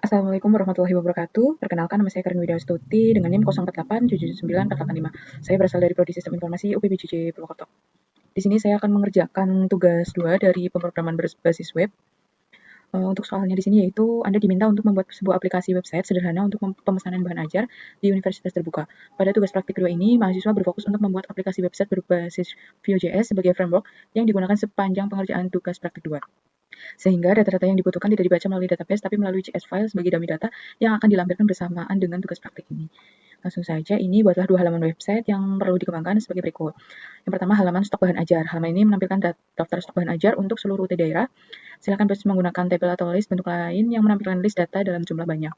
Assalamualaikum warahmatullahi wabarakatuh. Perkenalkan, nama saya Karin Widyastuti dengan NIM 08779485. Saya berasal dari Prodi Sistem Informasi UPBJJ Purwokerto. Di sini saya akan mengerjakan tugas 2 dari pemrograman berbasis web. Untuk soalnya di sini yaitu Anda diminta untuk membuat sebuah aplikasi website sederhana untuk pemesanan bahan ajar di universitas terbuka. Pada tugas praktik kedua ini, mahasiswa berfokus untuk membuat aplikasi website berbasis Vue.js sebagai framework yang digunakan sepanjang pengerjaan tugas praktik 2. Sehingga data-data yang dibutuhkan tidak dibaca melalui database, tapi melalui CS file sebagai dummy data yang akan dilampirkan bersamaan dengan tugas praktik ini. Langsung saja, ini buatlah 2 halaman website yang perlu dikembangkan sebagai berikut. Yang pertama, halaman stok bahan ajar. Halaman ini menampilkan daftar stok bahan ajar untuk seluruh UT daerah. Silakan menggunakan tabel atau list bentuk lain yang menampilkan list data dalam jumlah banyak.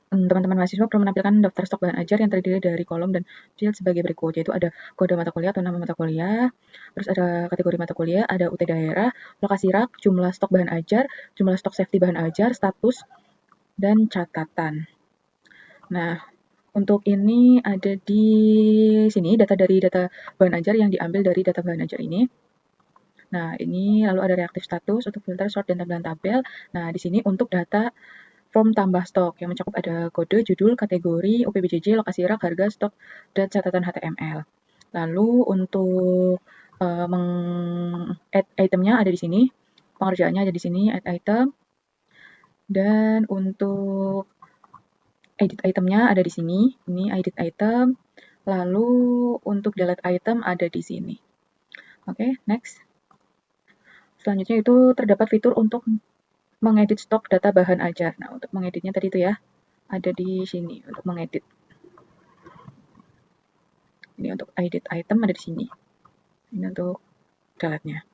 Teman-teman mahasiswa perlu menampilkan daftar stok bahan ajar yang terdiri dari kolom dan field sebagai berikut, yaitu ada kode mata kuliah atau nama mata kuliah, terus ada kategori mata kuliah, ada UT daerah, lokasi rak, jumlah stok bahan ajar, jumlah stok safety bahan ajar, status, dan catatan. Nah, untuk ini ada di sini data dari data bahan ajar yang diambil dari data bahan ajar ini. Nah, ini lalu ada reaktif status untuk filter, sort, dan tampilan tabel. Nah, di sini untuk data form tambah stok yang mencakup ada kode, judul, kategori, UPBJJ, lokasi rak, harga, stok, dan catatan HTML. Lalu untuk add itemnya ada di sini, pengerjaannya ada di sini, add item, dan untuk edit itemnya ada di sini, ini edit item, lalu untuk delete item ada di sini. Oke, next. Selanjutnya itu terdapat fitur untuk mengedit stok data bahan ajar. Nah, untuk mengeditnya tadi itu ya, ada di sini untuk mengedit. Ini untuk edit item ada di sini. Ini untuk delete-nya.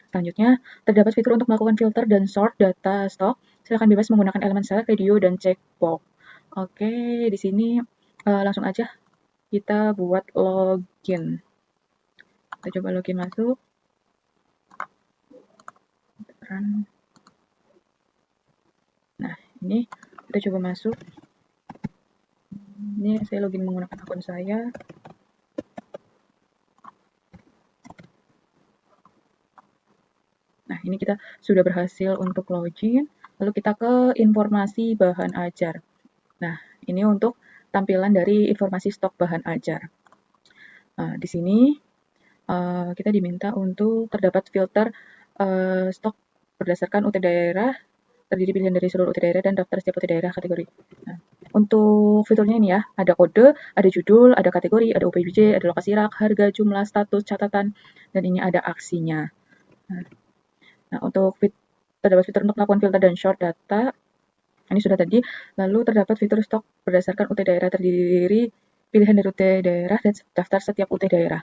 Selanjutnya, terdapat fitur untuk melakukan filter dan sort data stok. Silakan bebas menggunakan elemen select, radio, dan checkbox. Oke, di sini langsung aja kita buat login. Kita coba login masuk. Nah, ini kita coba masuk. Ini saya login menggunakan akun saya. Nah, ini kita sudah berhasil untuk login. Lalu kita ke informasi bahan ajar. Nah, ini untuk tampilan dari informasi stok bahan ajar. Nah, di sini kita diminta untuk terdapat filter stok berdasarkan UT daerah, terdiri pilihan dari seluruh UT daerah dan daftar setiap UT daerah kategori. Nah, untuk fiturnya ini ya, ada kode, ada judul, ada kategori, ada UPBJ, ada lokasi rak, harga, jumlah, status, catatan, dan ini ada aksinya. Nah, untuk terdapat fitur untuk melakukan filter dan short data, ini sudah tadi. Lalu terdapat fitur stok berdasarkan UT daerah, terdiri pilihan dari UT daerah dan daftar setiap UT daerah.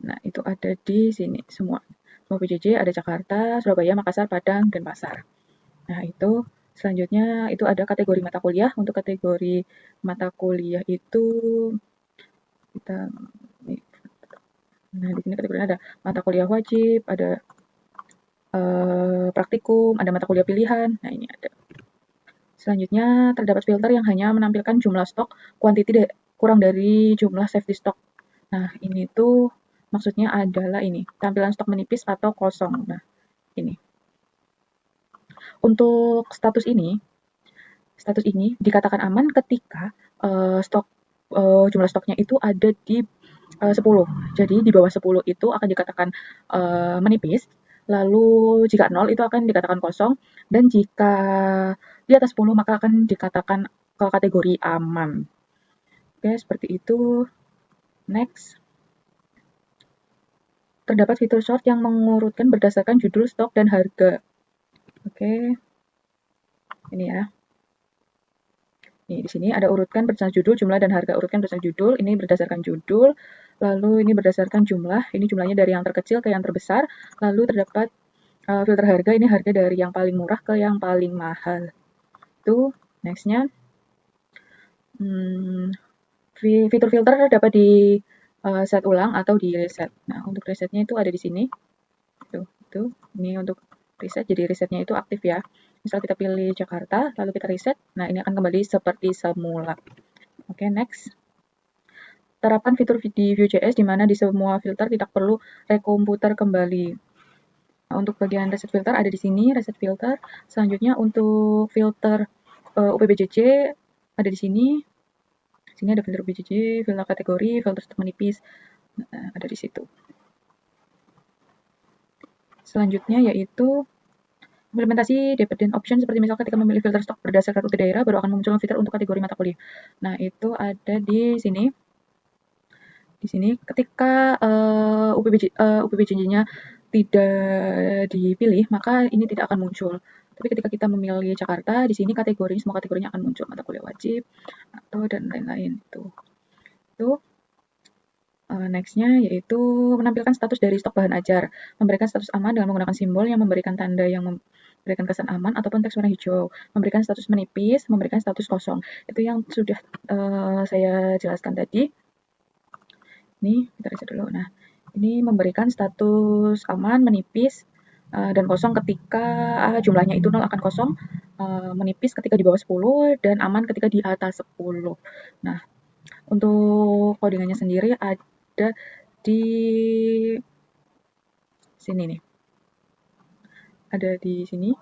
Nah, itu ada di sini semua. Semua PJJ ada Jakarta, Surabaya, Makassar, Padang, dan Pasar. Nah, itu selanjutnya itu ada kategori mata kuliah. Untuk kategori mata kuliah itu kita nah di sini kategorinya ada mata kuliah wajib, ada praktikum, ada mata kuliah pilihan. Nah, ini ada. Selanjutnya terdapat filter yang hanya menampilkan jumlah stok, quantity kurang dari jumlah safety stock. Nah, ini tuh maksudnya adalah ini, tampilan stok menipis atau kosong. Nah, ini. Untuk status ini dikatakan aman ketika jumlah stoknya itu ada di 10. Jadi di bawah 10 itu akan dikatakan menipis. Lalu jika 0 itu akan dikatakan kosong, dan jika di atas 10 maka akan dikatakan ke kategori aman. Oke, seperti itu. Next. Terdapat fitur sort yang mengurutkan berdasarkan judul, stok, dan harga. Oke. Ini ya. Nih, di sini ada urutkan berdasarkan judul, jumlah, dan harga. Urutkan berdasarkan judul, ini berdasarkan judul. Lalu ini berdasarkan jumlah, ini jumlahnya dari yang terkecil ke yang terbesar. Lalu terdapat filter harga, ini harga dari yang paling murah ke yang paling mahal. Itu next-nya. Fitur filter dapat di set ulang atau di reset. Nah, untuk resetnya itu ada di sini. Tuh, ini untuk reset, jadi resetnya itu aktif ya. Misal kita pilih Jakarta, lalu kita reset, nah ini akan kembali seperti semula. Oke, next. Terapkan fitur di Vue.js di mana di semua filter tidak perlu rekomputer kembali. Nah, untuk bagian reset filter ada di sini, reset filter. Selanjutnya untuk filter UPBJJ ada di sini. Sini ada filter UPBJJ, filter kategori, filter stok menipis, ada di situ. Selanjutnya yaitu implementasi dependent option, seperti misal ketika memilih filter stok berdasarkan rute daerah, baru akan muncul fitur untuk kategori mata kuliah. Nah, itu ada di sini. Di sini ketika UPBJJ-nya tidak dipilih, maka ini tidak akan muncul. Tapi ketika kita memilih Jakarta, di sini semua kategorinya akan muncul, mata kuliah wajib atau dan lain-lain. Itu next-nya yaitu menampilkan status dari stok bahan ajar, memberikan status aman dengan menggunakan simbol yang memberikan tanda yang memberikan kesan aman ataupun teks warna hijau, memberikan status menipis, memberikan status kosong. Itu yang sudah saya jelaskan tadi. Ini kita reset dulu. Nah, ini memberikan status aman, menipis, dan kosong ketika jumlahnya itu 0 akan kosong, menipis ketika di bawah 10, dan aman ketika di atas 10. Nah, untuk codingannya sendiri ada di sini nih. Ada di sini.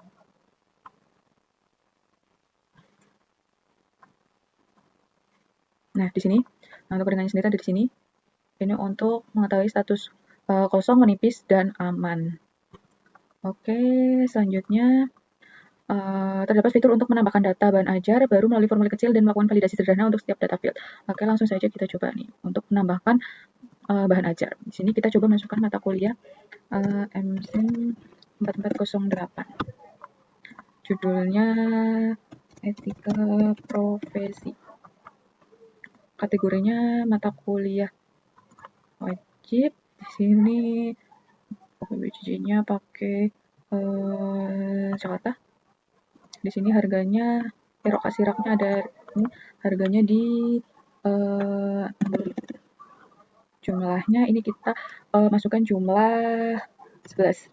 Nah, di sini. Nah, untuk codingannya sendiri ada di sini. Ini untuk mengetahui status kosong, menipis, dan aman. Oke, selanjutnya terdapat fitur untuk menambahkan data bahan ajar baru melalui formulir kecil dan melakukan validasi sederhana untuk setiap data field. Oke, langsung saja kita coba nih untuk menambahkan bahan ajar. Di sini kita coba masukkan mata kuliah MSIM 4408. Judulnya Etika Profesi. Kategorinya mata kuliah wajib. Di sini UPBJJ-nya pakai Jakarta. Di sini harganya rok raknya ada ini harganya di jumlahnya ini kita masukkan jumlah 11.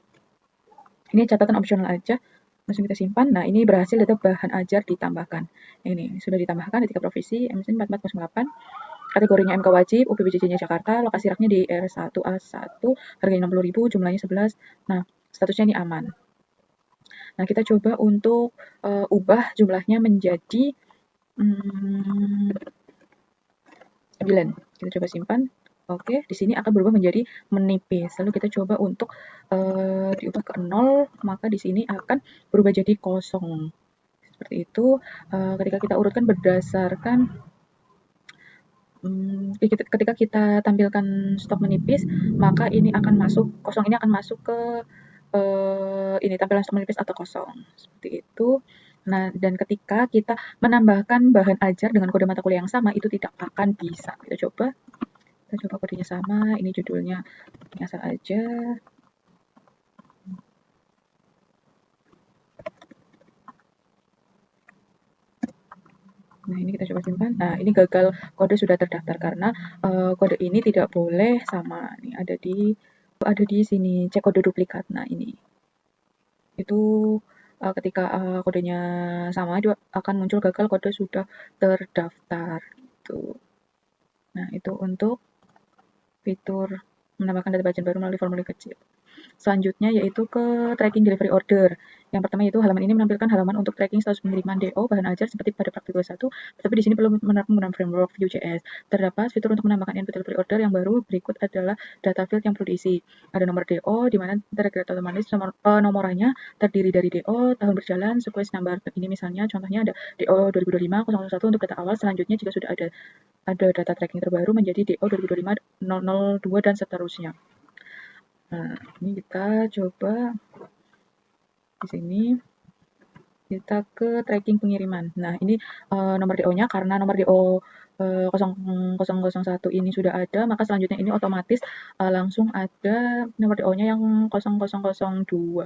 Ini catatan opsional aja, langsung kita simpan. Nah, ini berhasil data bahan ajar ditambahkan. Ini sudah ditambahkan di 3 profesi MSIM 4408. Kategorinya MK wajib, UPBJJ-nya Jakarta, lokasi raknya di R1A1, harganya 60.000, jumlahnya 11. Nah, statusnya ini aman. Nah, kita coba untuk ubah jumlahnya menjadi 9. Kita coba simpan. Oke, di sini akan berubah menjadi menipis. Lalu kita coba untuk diubah ke 0, maka di sini akan berubah jadi kosong. Seperti itu. Ketika kita urutkan berdasarkan ketika kita tampilkan stok menipis, maka ini akan masuk kosong ini akan masuk ke ini tampilan stok menipis atau kosong. Seperti itu. Nah, dan ketika kita menambahkan bahan ajar dengan kode mata kuliah yang sama, itu tidak akan bisa. Kita coba kodenya sama, ini judulnya asal aja. Nah, ini kita coba simpan. Nah, ini gagal, kode sudah terdaftar karena kode ini tidak boleh sama. Ini ada di sini, cek kode duplikat. Nah, ini. Itu ketika kodenya sama, itu akan muncul gagal kode sudah terdaftar. Itu. Nah, itu untuk fitur menambahkan data bacaan baru melalui formulir kecil. Selanjutnya yaitu ke tracking delivery order. Yang pertama yaitu halaman ini menampilkan halaman untuk tracking status penerimaan DO bahan ajar seperti pada praktik 21, tetapi di sini perlu menerapkan menggunakan framework Vue.js. Terdapat fitur untuk menambahkan input delivery order yang baru, berikut adalah data field yang perlu diisi. Ada nomor DO, di mana tergerak otomatis nomorannya terdiri dari DO, tahun berjalan, sequence number. Ini misalnya contohnya ada DO 2025 001 untuk data awal, selanjutnya jika sudah ada data tracking terbaru menjadi DO 2025 002 dan seterusnya. Nah, ini kita coba di sini kita ke tracking pengiriman. Nah, ini nomor DO-nya karena nomor DO 0001 ini sudah ada, maka selanjutnya ini otomatis langsung ada nomor DO-nya yang 0002.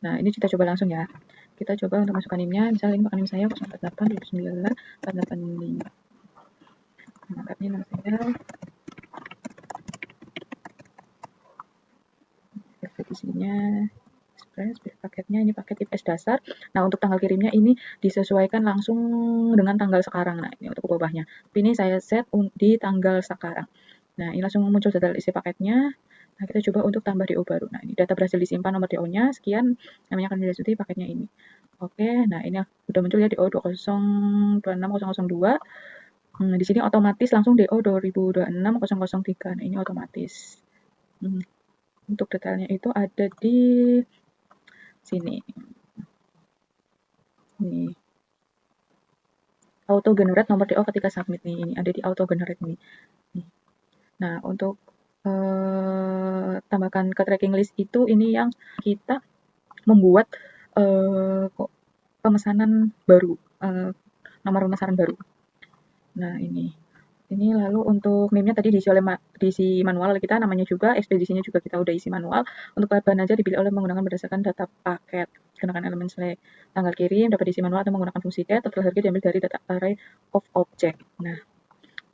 Nah, ini kita coba langsung ya. Kita coba untuk masukkan NIM-nya, misalnya ini pakai NIM saya 048 29 485. Nah, nama saya isinya paketnya ini paket IPS dasar. Nah, untuk tanggal kirimnya ini disesuaikan langsung dengan tanggal sekarang. Nah, ini untuk ubahnya. Ini saya set di tanggal sekarang. Nah, ini langsung muncul detail isi paketnya. Nah, kita coba untuk tambah DO baru. Nah, ini data berhasil disimpan, nomor DO-nya sekian, namanya Kandida Suti, paketnya ini. Oke, nah ini udah muncul ya DO 2026002. Di sini otomatis langsung DO 2026-003. Nah, ini otomatis. Untuk detailnya itu ada di sini. Nih. Auto generate nomor DO ketika submit nih. Ini ada di auto generate nih. Nah, untuk tambahkan ke tracking list itu ini yang kita membuat pemesanan baru, nomor pemesanan baru. Nah, ini lalu untuk NIM-nya tadi diisi manual oleh kita, namanya juga, ekspedisinya juga kita udah isi manual. Untuk bahan aja dipilih oleh menggunakan berdasarkan data paket. Gunakan elemen select. Tanggal kirim dapat diisi manual atau menggunakan fungsi get. Total harga diambil dari data array of object. Nah,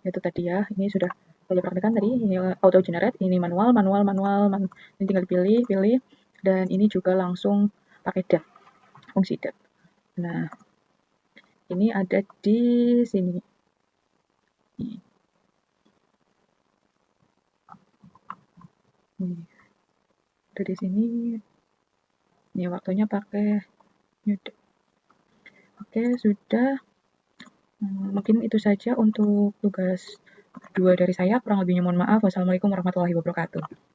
itu tadi ya. Ini sudah saya praktekkan tadi. Ini auto generate, ini manual. Ini tinggal pilih. Dan ini juga langsung pakai dat, fungsi dat. Nah, ini ada di sini. Ada di sini. Ini waktunya pakai nyudah. Oke, sudah. Mungkin itu saja untuk tugas 2 dari saya. Kurang lebihnya mohon maaf. Wassalamualaikum warahmatullahi wabarakatuh.